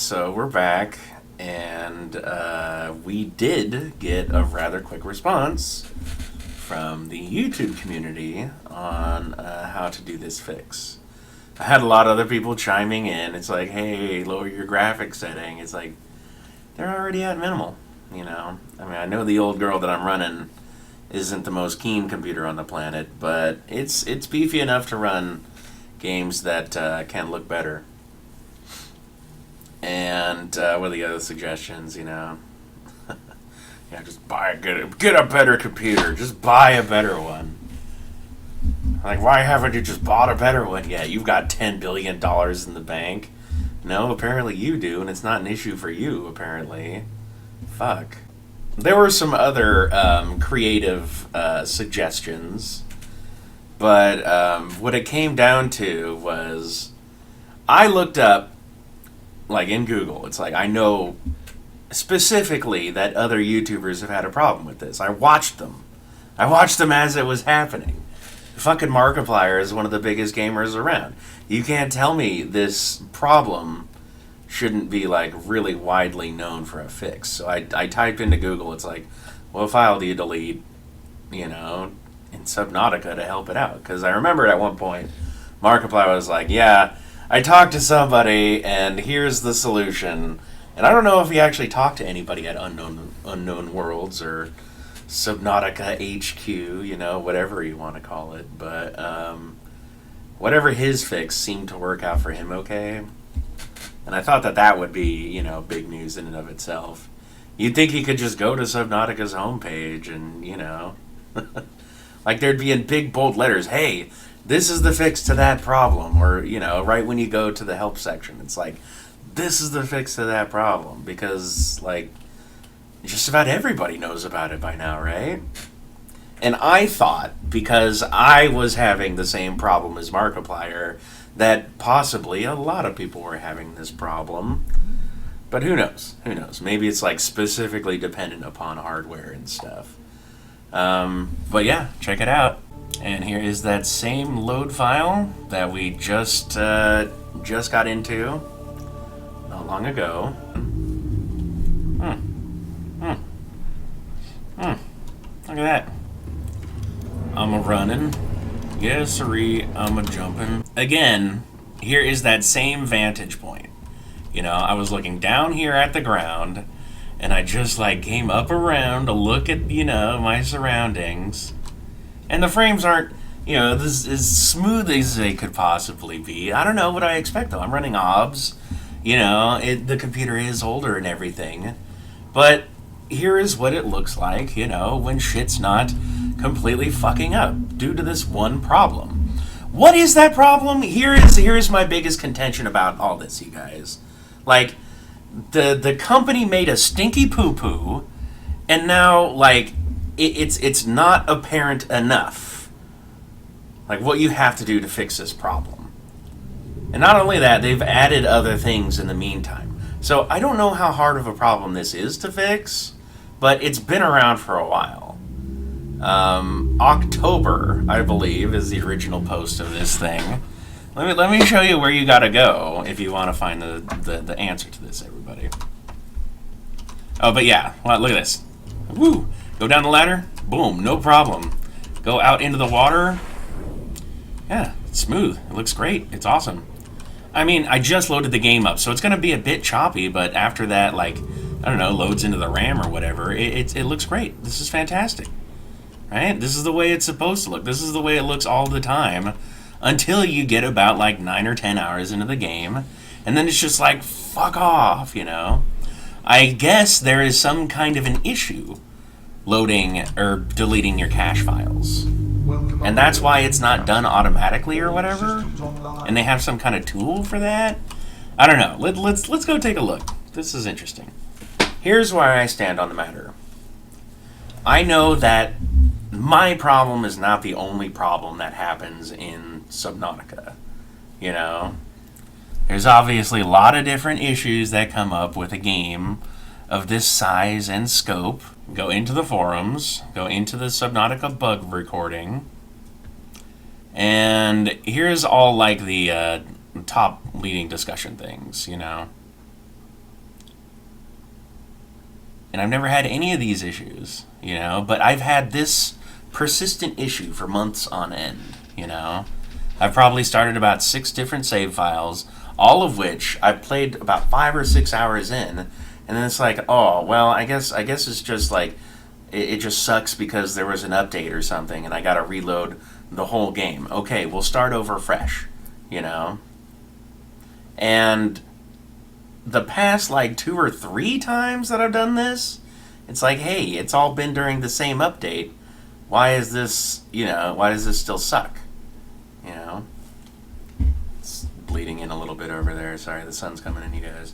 So we're back, and we did get a rather quick response from the YouTube community on how to do this fix. I had a lot of other people chiming in. It's like, hey, lower your graphics setting. It's like, they're already at minimal, you know? I mean, I know the old girl that I'm running isn't the most keen computer on the planet, but it's beefy enough to run games that can look better. And what are the other suggestions, you know? Yeah, just get a better computer. Just buy a better one. Like, why haven't you just bought a better one yet? You've got $10 billion in the bank. No, apparently you do, and it's not an issue for you, apparently. Fuck. There were some other creative suggestions, but what it came down to was I looked up, like in Google, it's like I know specifically that other YouTubers have had a problem with this. I watched them. I watched them as it was happening. Fucking Markiplier is one of the biggest gamers around. You can't tell me this problem shouldn't be like really widely known for a fix. So I typed into Google, it's like, what file do you delete, you know, in Subnautica to help it out? Because I remember at one point, Markiplier was like, yeah, I talked to somebody and here's the solution. And I don't know if he actually talked to anybody at Unknown Worlds or Subnautica HQ, you know, whatever you want to call it. But whatever his fix seemed to work out for him okay. And I thought that would be, you know, big news in and of itself. You'd think he could just go to Subnautica's homepage and, you know, like there'd be in big bold letters, hey, this is the fix to that problem. Or, you know, right when you go to the help section, it's like, this is the fix to that problem. Because, like, just about everybody knows about it by now, right? And I thought, because I was having the same problem as Markiplier, that possibly a lot of people were having this problem. But who knows? Who knows? Maybe it's like specifically dependent upon hardware and stuff. But yeah, check it out. And here is that same load file that we just got into not long ago. Look at that. I'm a running. Yes, sirree, I'm a jumping. Again, here is that same vantage point. You know, I was looking down here at the ground, and I just, like, came up around to look at, you know, my surroundings. And the frames aren't, you know, this as smooth as they could possibly be. I don't know what I expect, though. I'm running OBS. You know, the computer is older and everything. But here is what it looks like, you know, when shit's not completely fucking up due to this one problem. What is that problem? Here is my biggest contention about all this, you guys. Like, the company made a stinky poo-poo, and now, like, it's not apparent enough, like, what you have to do to fix this problem. And not only that, they've added other things in the meantime. So I don't know how hard of a problem this is to fix, but it's been around for a while. October, I believe, is the original post of this thing. Let me show you where you gotta go if you want to find the answer to this, everybody. Oh, but yeah, well, look at this. Woo! Go down the ladder, boom, no problem. Go out into the water. Yeah, it's smooth. It looks great. It's awesome. I mean, I just loaded the game up, so it's gonna be a bit choppy, but after that, like, I don't know, loads into the RAM or whatever, it looks great. This is fantastic. Right? This is the way it's supposed to look. This is the way it looks all the time until you get about like 9 or 10 hours into the game, and then it's just like, fuck off, you know? I guess there is some kind of an issue loading or deleting your cache files. And that's why it's not done automatically or whatever. And they have some kind of tool for that. I don't know. Let's go take a look. This is interesting. Here's where I stand on the matter. I know that my problem is not the only problem that happens in Subnautica. You know? There's obviously a lot of different issues that come up with a game of this size and scope. Go into the forums, go into the Subnautica bug recording, and here's all like the top leading discussion things, you know. And I've never had any of these issues, you know, but I've had this persistent issue for months on end, you know. I've probably started about 6 different save files, all of which I've played about 5 or 6 hours in, and then it's like, oh, well, I guess it's just like, it just sucks because there was an update or something, and I gotta reload the whole game. Okay, we'll start over fresh, you know. And the past like 2 or 3 times that I've done this, it's like, hey, it's all been during the same update. Why is this, you know, why does this still suck? You know? It's bleeding in a little bit over there. Sorry, the sun's coming in, you guys.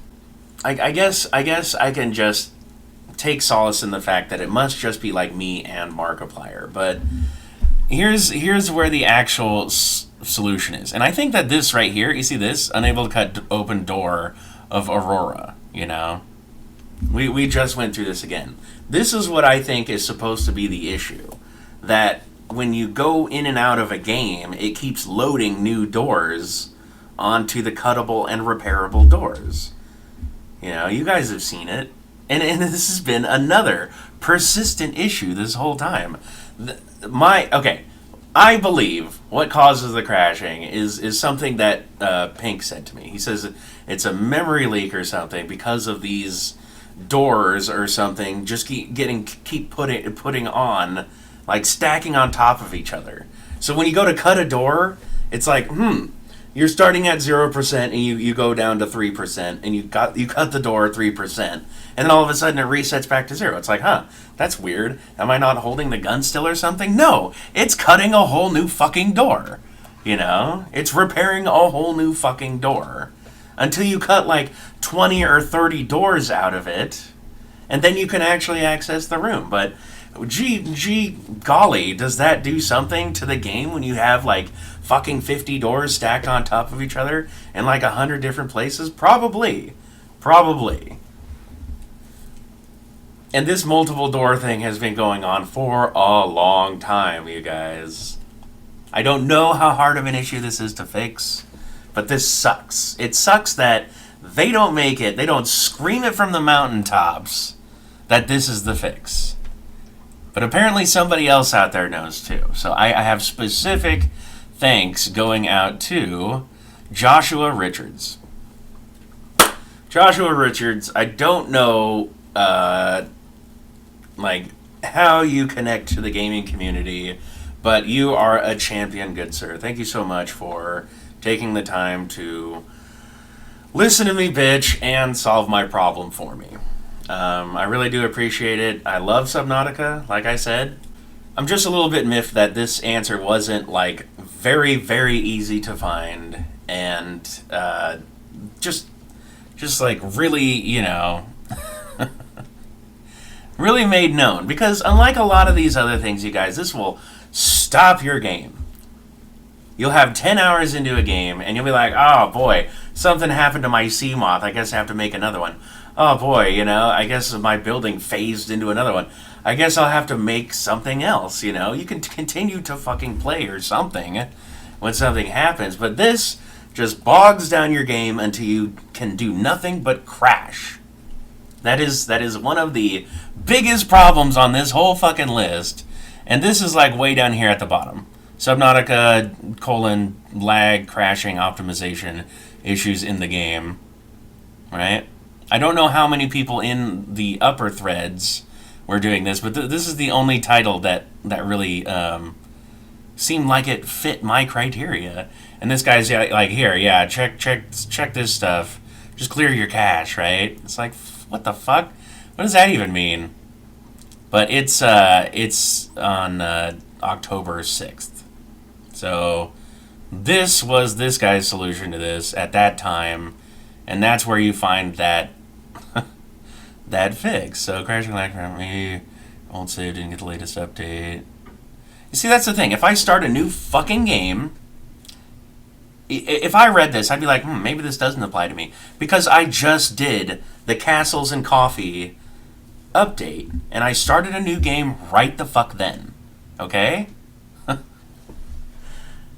I guess I can just take solace in the fact that it must just be like me and Markiplier. But here's where the actual solution is. And I think that this right here, you see this? Unable to cut open door of Aurora, you know? We just went through this again. This is what I think is supposed to be the issue. That when you go in and out of a game, it keeps loading new doors onto the cuttable and repairable doors. You know, you guys have seen it. And this has been another persistent issue this whole time. I believe what causes the crashing is something that Pink said to me. He says it's a memory leak or something because of these doors or something just keep putting on, like stacking on top of each other. So when you go to cut a door, it's like, you're starting at 0% and you go down to 3% and you cut the door 3%, and then all of a sudden it resets back to 0. It's like, that's weird. Am I not holding the gun still or something? No, it's cutting a whole new fucking door. You know? It's repairing a whole new fucking door. Until you cut like 20 or 30 doors out of it, and then you can actually access the room. But gee golly, does that do something to the game when you have like fucking 50 doors stacked on top of each other in like 100 different places? Probably. And this multiple door thing has been going on for a long time, you guys. I don't know how hard of an issue this is to fix, but this sucks. It sucks that they don't scream it from the mountaintops that this is the fix. But apparently somebody else out there knows too. So I have specific thanks going out to Joshua Richards. Joshua Richards, I don't know like how you connect to the gaming community, but you are a champion, good sir. Thank you so much for taking the time to listen to me bitch and solve my problem for me. I really do appreciate it. I love Subnautica, like I said. I'm just a little bit miffed that this answer wasn't like very, very easy to find and just like really, you know, really made known. Because unlike a lot of these other things, you guys, this will stop your game. You'll have 10 hours into a game, and you'll be like, oh boy, something happened to my sea moth. I guess I have to make another one. Oh boy, you know, I guess my building phased into another one. I guess I'll have to make something else, you know. You can continue to fucking play or something when something happens, but this just bogs down your game until you can do nothing but crash. That is one of the biggest problems on this whole fucking list, and this is like way down here at the bottom. Subnautica, lag, crashing, optimization issues in the game, right? I don't know how many people in the upper threads were doing this, but this is the only title that really seemed like it fit my criteria. And this guy's like, here, yeah, check this stuff. Just clear your cache, right? It's like, what the fuck? What does that even mean? But it's on October 6th. So this was this guy's solution to this at that time, and that's where you find that that fix. So crashing lag from me, old save, didn't get the latest update. You see, that's the thing. If I start a new fucking game, if I read this, I'd be like, maybe this doesn't apply to me. Because I just did the Castles and Coffee update, and I started a new game right the fuck then. Okay?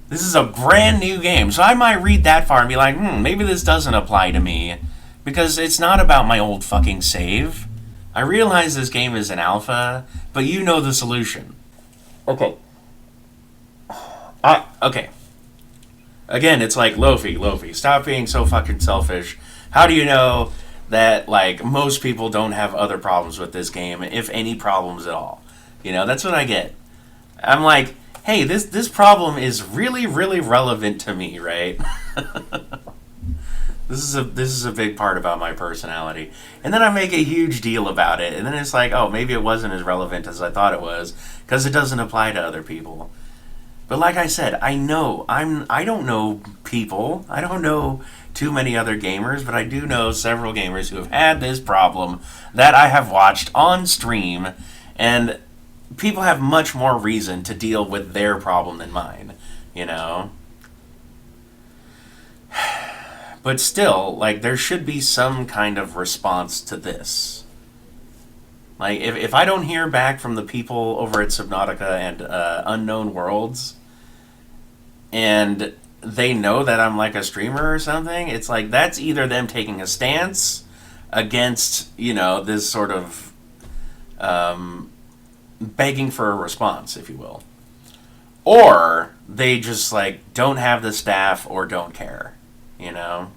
This is a brand new game, so I might read that far and be like, maybe this doesn't apply to me. Because it's not about my old fucking save. I realize this game is an alpha, but you know the solution. Okay. Okay. Again, it's like Loafy, stop being so fucking selfish. How do you know that like most people don't have other problems with this game, if any problems at all? You know, that's what I get. I'm like, hey, this problem is really relevant to me, right? This is a big part about my personality. And then I make a huge deal about it, and then it's like, oh, maybe it wasn't as relevant as I thought it was because it doesn't apply to other people. But like I said, I don't know people. I don't know too many other gamers, but I do know several gamers who have had this problem that I have watched on stream, and people have much more reason to deal with their problem than mine, you know? But still, like, there should be some kind of response to this. Like, if I don't hear back from the people over at Subnautica and Unknown Worlds, and they know that I'm like a streamer or something, it's like that's either them taking a stance against, you know, this sort of begging for a response, if you will. Or they just, like, don't have the staff or don't care, you know?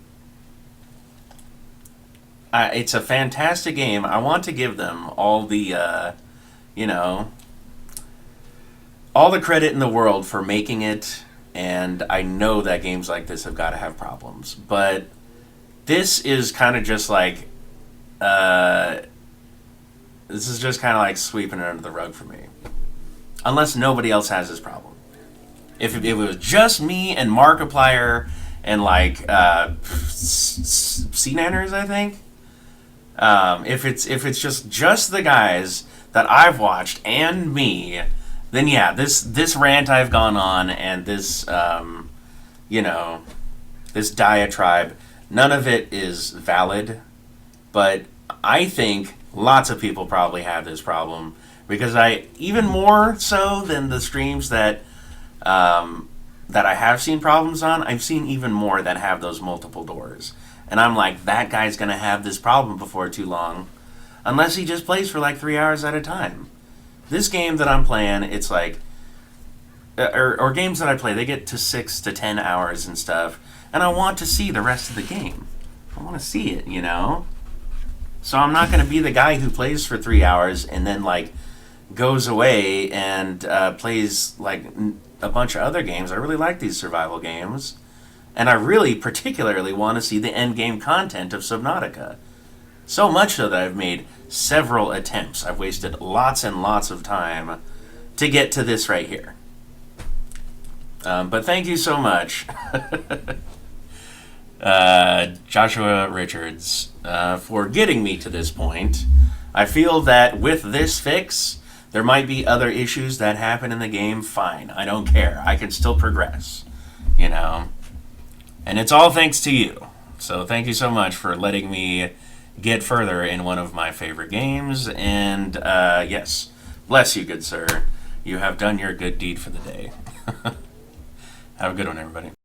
It's a fantastic game. I want to give them all the, you know, all the credit in the world for making it, and I know that games like this have got to have problems. But this is kind of just like, this is just kind of like sweeping it under the rug for me. Unless nobody else has this problem. If it was just me and Markiplier and like C-Nanners, I think. If it's just the guys that I've watched and me, then yeah, this rant I've gone on and this you know, this diatribe, none of it is valid. But I think lots of people probably have this problem because I even more so than the streams that I have seen problems on, I've seen even more that have those multiple doors. And I'm like, that guy's going to have this problem before too long, unless he just plays for like 3 hours at a time. This game that I'm playing, it's like, or games that I play, they get to 6 to 10 hours and stuff, and I want to see the rest of the game. I want to see it, you know? So I'm not going to be the guy who plays for 3 hours and then like goes away and plays like a bunch of other games. I really like these survival games. And I really particularly want to see the end game content of Subnautica. So much so that I've made several attempts. I've wasted lots and lots of time to get to this right here. But thank you so much, Joshua Richards, for getting me to this point. I feel that with this fix, there might be other issues that happen in the game. Fine, I don't care. I can still progress, you know? And it's all thanks to you. So thank you so much for letting me get further in one of my favorite games. And yes, bless you, good sir. You have done your good deed for the day. Have a good one, everybody.